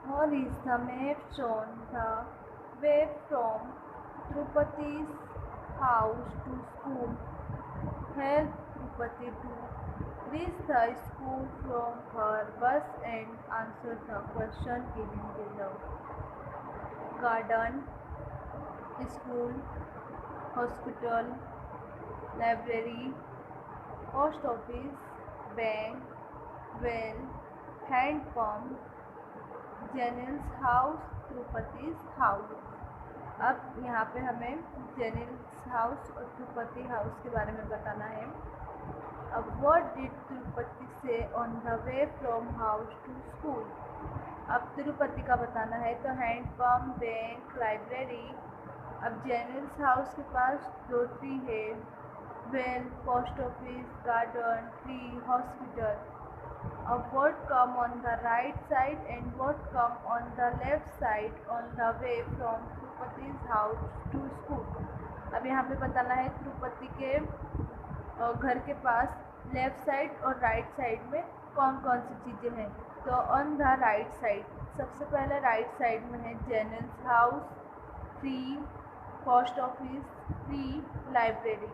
On is the map shown the way from Tirupati's house to school. Help Tirupati to reach the school from her bus and answer the question given below. Garden, school, hospital, library, post office, bank, well, hand pump, Jenil's house, तिरुपति's house. अब यहाँ पे हमें Jenil's house और Tirupati house के बारे में बताना है। अब what did Tirupati see on the way from house to school. अब तिरुपति का बताना है तो हैंड पम्प, बैंक, लाइब्रेरी। अब जेनिल्स हाउस के पास 2 ट्री है, well, post office, garden, tree, hospital. Of what come on the right side and what come on the left side on the way from Tirupati's house to school। अब यहाँ पे बताना है तिरुपति के घर के पास लेफ्ट साइड और राइट साइड में कौन कौन सी चीज़ें हैं। तो ऑन द राइट साइड, सबसे पहले राइट साइड में है Jenil's house, tree, post office, tree, library.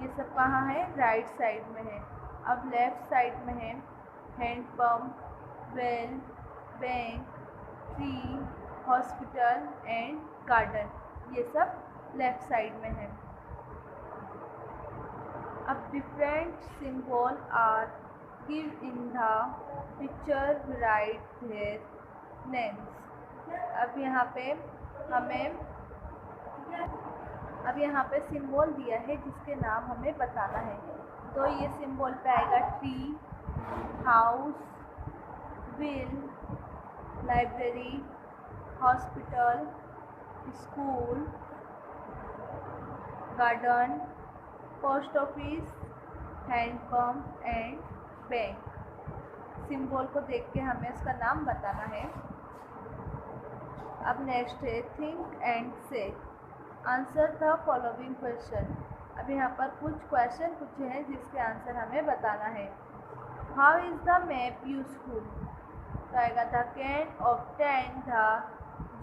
ये सब कहाँ है? राइट साइड में है। अब लेफ्ट साइड में है hand pump, well, bank, tree, hospital and garden. ये सब लेफ्ट साइड में है। अब different symbol are give in the picture, right their names. अब यहाँ पे सिंबल दिया है जिसके नाम हमें बताना है। तो ये सिंबल पे आएगा tree, house, wheel, library, hospital, school, garden, post office, hand pump and bank. Symbol को देख के हमें इसका नाम बताना है। अब नेक्स्ट है थिंक एंड से। Answer the following question. अब यहाँ पर कुछ क्वेश्चन पूछे हैं जिसके आंसर हमें बताना है। How is the map useful? तो आएगा the can obtain the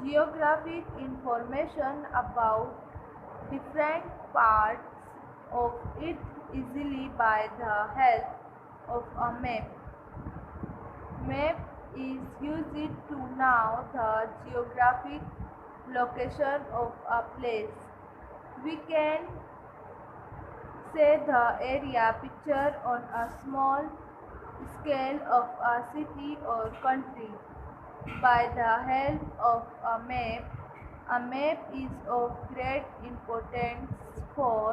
geographic information about different parts of it easily by the help of a map. Map is used to know the geographic location of a place. We can say the area picture on a small scale of a city or country by the help of a map. A map is of great importance for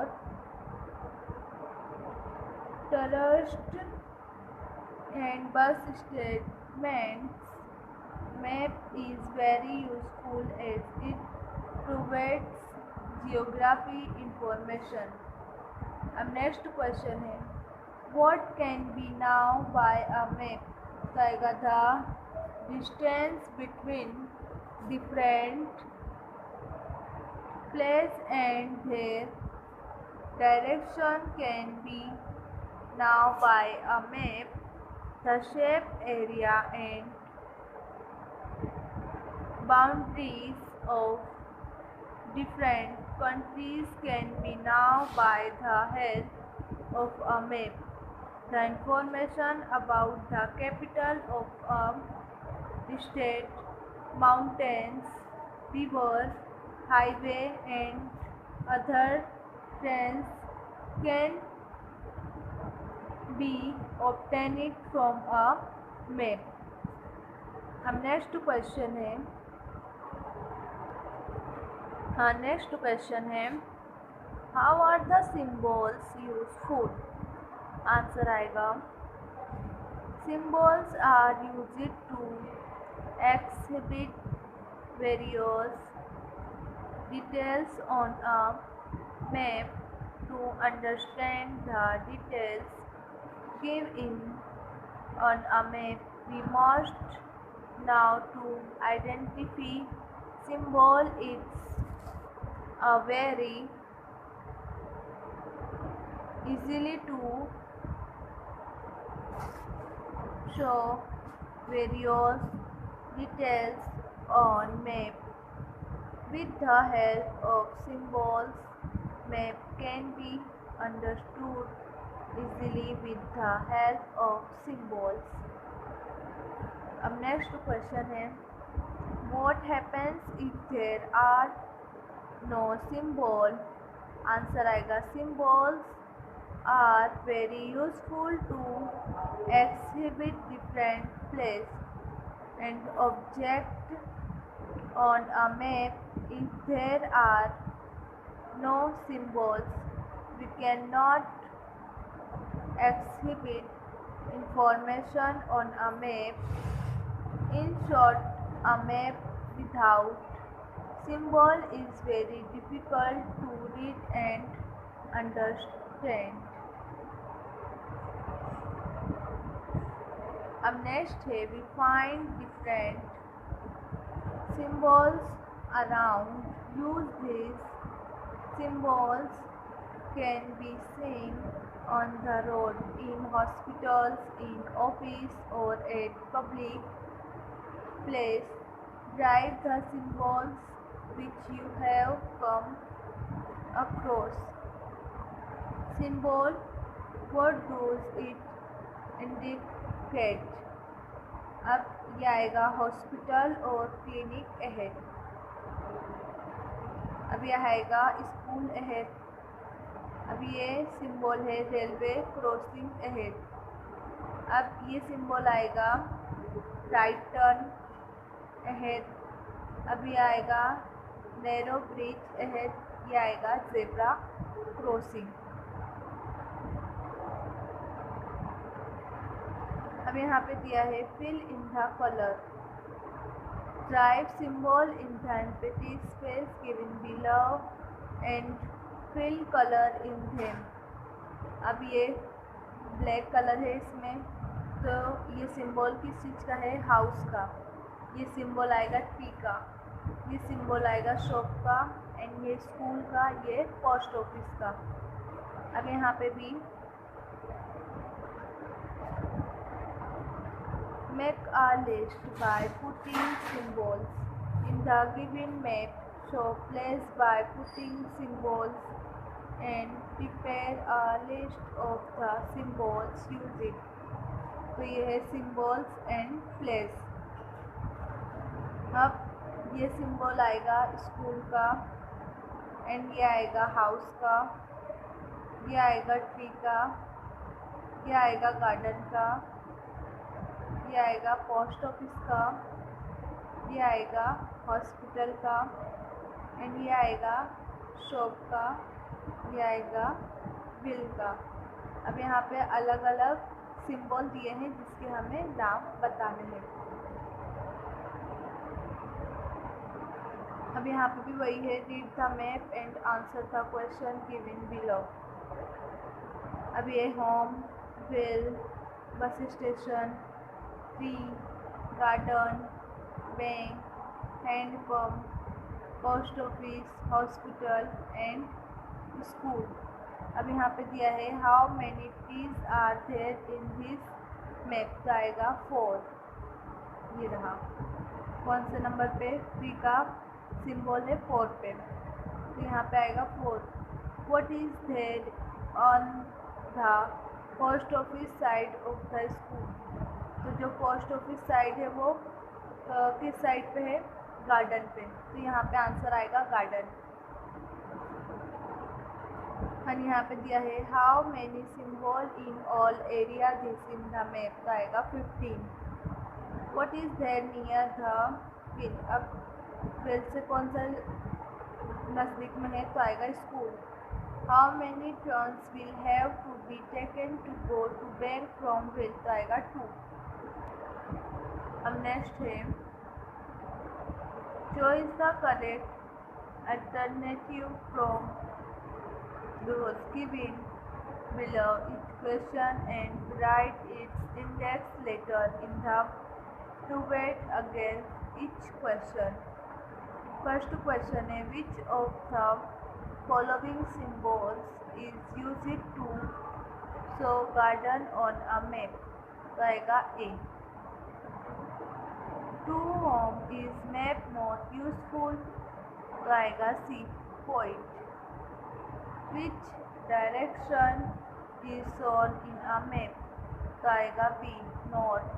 tourists and bus statements. Map is very useful as it provides geography information. अब next question है what can be known by a map. तो आएगा the distance between different place and their direction can be known by a map. The shape, area and boundaries of different countries can be known by the help of a map. The information about the capital of a state, mountains, rivers, highway and other trains can be obtained from a map। अब next question है how are the symbols useful. Answer आएगा symbols are used to exhibit various details on a map। To understand the details given on a map, we must know to identify symbol. It's a very easily to show various details on map. With the help of symbols, map can be understood easily with the help of symbols. अब next question है, what happens if there are no symbol? Answer आएगा symbols are very useful to exhibit different place and object on a map. If there are no symbols, we cannot exhibit information on a map. In short, a map without symbol is very difficult to read and understand. अब next है, we find different symbols around. Use these symbols can be seen on the road, in hospitals, in office or at public place. Write the symbols which you have come across. Symbol, what does it indicate? अब ये आएगा hospital और clinic ahead. अब यह आएगा school ahead. अब ये symbol है रेलवे क्रॉसिंग अहेड. अब ये सिंबल आएगा राइट टर्न अहेड. अब ये आएगा नैरो ब्रिज अहेड. ये आएगा जेब्रा क्रॉसिंग. अब यहाँ पे दिया है fill in the colour. Write symbol in the empty space given below and fill color in them. अब ये ब्लैक कलर है इसमें, तो ये सिंबल किस चीज़ का है? हाउस का. ये सिंबल आएगा ट्री का. ये सिंबल आएगा शॉप का. एंड ये स्कूल का. ये पोस्ट ऑफिस का. अब यहाँ पे भी make a list by putting symbols in the given map. Show place by putting symbols and prepare a list of the symbols used. तो ये है symbols and place. अब ये सिंबल आएगा स्कूल का. एंड ये आएगा हाउस का. ये आएगा ट्री का. ये आएगा गार्डन का. ये आएगा पोस्ट ऑफिस का. ये आएगा हॉस्पिटल का. एंड ये आएगा शॉप का. ये आएगा बिल का. अब यहाँ पे अलग अलग सिंबल दिए हैं जिसके हमें नाम बताने हैं. अब यहाँ पे भी वही है, read the map and answer the question given below. अब ये home, well, bus station, tree, garden, bank, hand pump, post office, hospital and school. अब यहाँ पे दिया है how many trees are there in this map. आएगा 4. ये रहा. कौन से नंबर पे? ट्री का सिंबल है 4 पे, तो यहाँ पे आएगा 4. What is there on the post office side of the school. तो जो पोस्ट ऑफिस साइड है वो किस साइड पे है? गार्डन पे. तो यहाँ पे आंसर आएगा गार्डन. और यहाँ पे दिया है how many symbol in all area this in the map. तो आएगा 15. What is there near the well. अब विल से कौन सा नज़दीक में है? तो आएगा school. How many turns will have to be taken to go to bank from well. तो आएगा 2. अब नेक्स्ट है, choice the correct alternative from those given below each question and write its index letter in the alphabet against each question. First question है, which of the following symbols is used to show garden on a map. तो आएगा A. To whom is map not useful? तो आएगा C. Point. Which direction is shown in a map? तो आएगा B. North.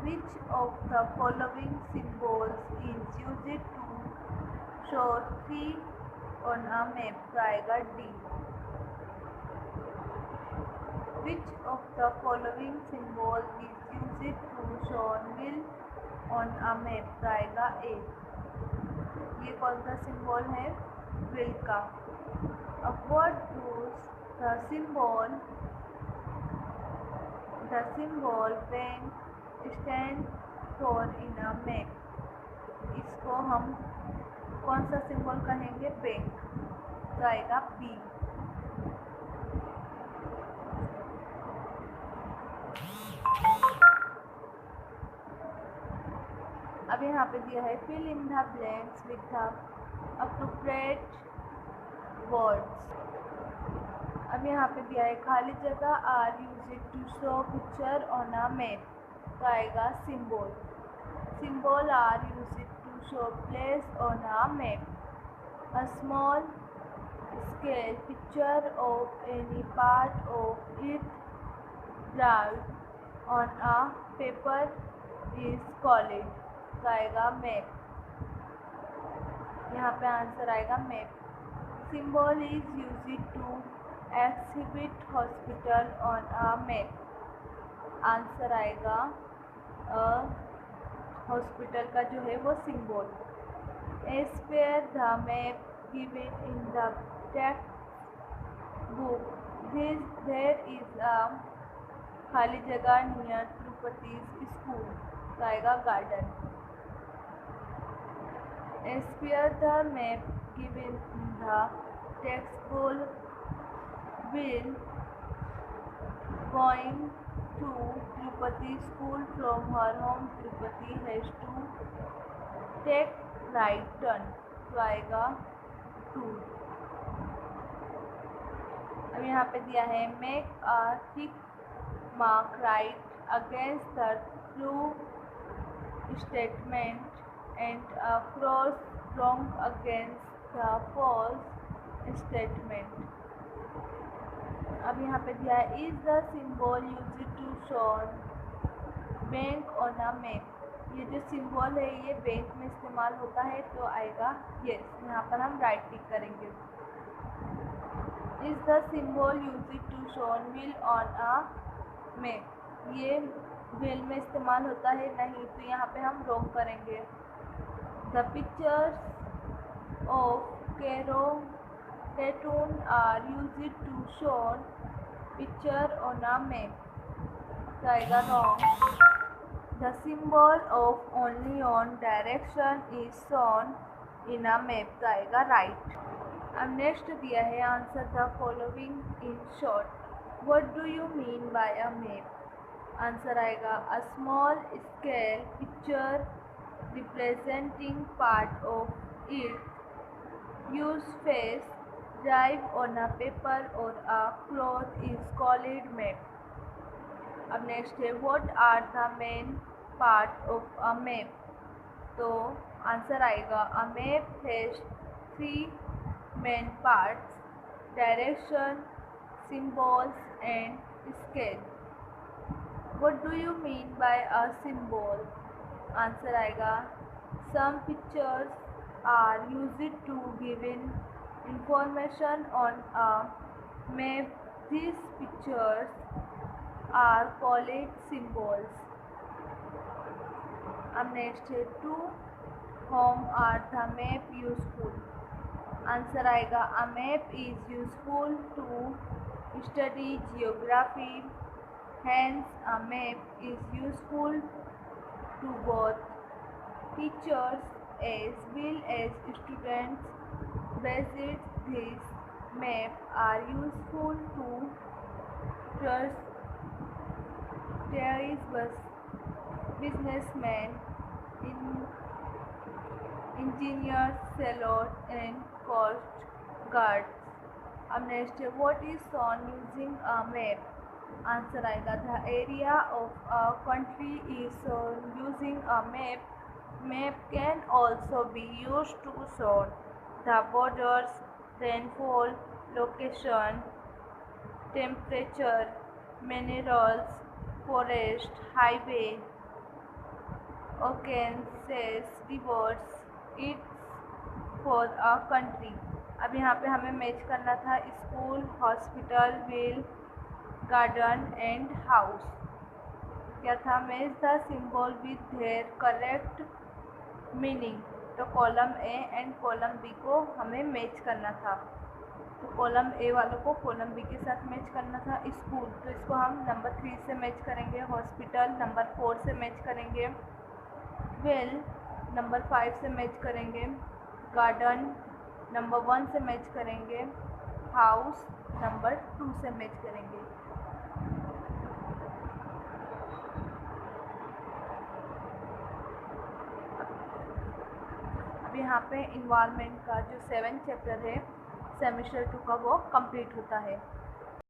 Which of the following symbols is used to show tree on a map? तो आएगा D. Which of the following symbol is used to show wheel on a map? तो आएगा A. ये कौन सा symbol है? Wheel का. अब what does the symbol bank stand for in a map? इसको हम कौन सा सिंबल कहेंगे? बैंक. तो आएगा B. अब यहाँ पे दिया है fill in the blanks with the appropriate words. अब यहाँ पे दिया है खाली जगह are used to show picture on a map. तो आएगा symbol. Symbol are used to show place on a map. A small scale picture of any part of it drawn on a paper is called. तो आएगा map. यहाँ पे answer आएगा map. Symbol is used to exhibit hospital on a map. Answer आएगा hospital का जो है वो symbol. As per the map given in the text book there is a खाली जगह नियर तिरुपति स्कूल. तो आएगा garden. As per the map given in the textbook will going to Tirupati school from her home Tirupati has to take right turn. तो आएगा 2. अब यहाँ पे दिया है make a tick mark right against the true statement and a cross wrong against the false statement. अब यहाँ पे दिया है is the symbol used to show bank on a map. ये जो सिंबल है ये बैंक में इस्तेमाल होता है. तो आएगा yes. यहाँ पर हम राइट टिक करेंगे. is the symbol used to show wheel on a map. ये व्हील में इस्तेमाल होता है नहीं. तो यहाँ पे हम रॉन्ग करेंगे. The pictures of cartoon are used to show picture on a map. तो आएगा wrong. The symbol of only on direction is shown in a map. तो आएगा right. अब नेक्स्ट दिया है answer the following in short. What do you mean by a map? Answer आएगा a small scale picture representing part of it use face drive on a paper or a cloth is called map. अब next है what are the main part of a map. तो answer आएगा a map has 3 main parts: direction, symbols and scale. What do you mean by a symbol? Answer आएगा some pictures are used to giving information on a map. These pictures are called symbols. अब next है to whom are the map useful. Answer आएगा a map is useful to study geography. Hence a map is useful to both teachers as well as students. Besides, these maps are useful to trustees, businessmen, engineers, sailors, and coast guards. अब next है what is shown using a map. Answer आएगा the area of a country is shown using a map. Map can also be use to shown the borders, rainfall, location, temperature, minerals, forest, highway, occurrences, rivers, it's for a country. अब यहाँ पे हमें match करना था school, hospital, wheel, garden and house. क्या था? Match the symbol with their correct meaning. तो column A and column B को हमें मैच करना था. तो कॉलम ए वालों को कॉलम बी के साथ मैच करना था. स्कूल, तो इसको हम नंबर 3 से मैच करेंगे. हॉस्पिटल नंबर 4 से मैच करेंगे. वेल नंबर 5 से मैच करेंगे. गार्डन नंबर 1 से मैच करेंगे. हाउस नंबर 2 से मैच करेंगे. अब यहाँ पे इन्वायरमेंट का जो 7th चैप्टर है सेमेस्टर 2 का वो कंप्लीट होता है.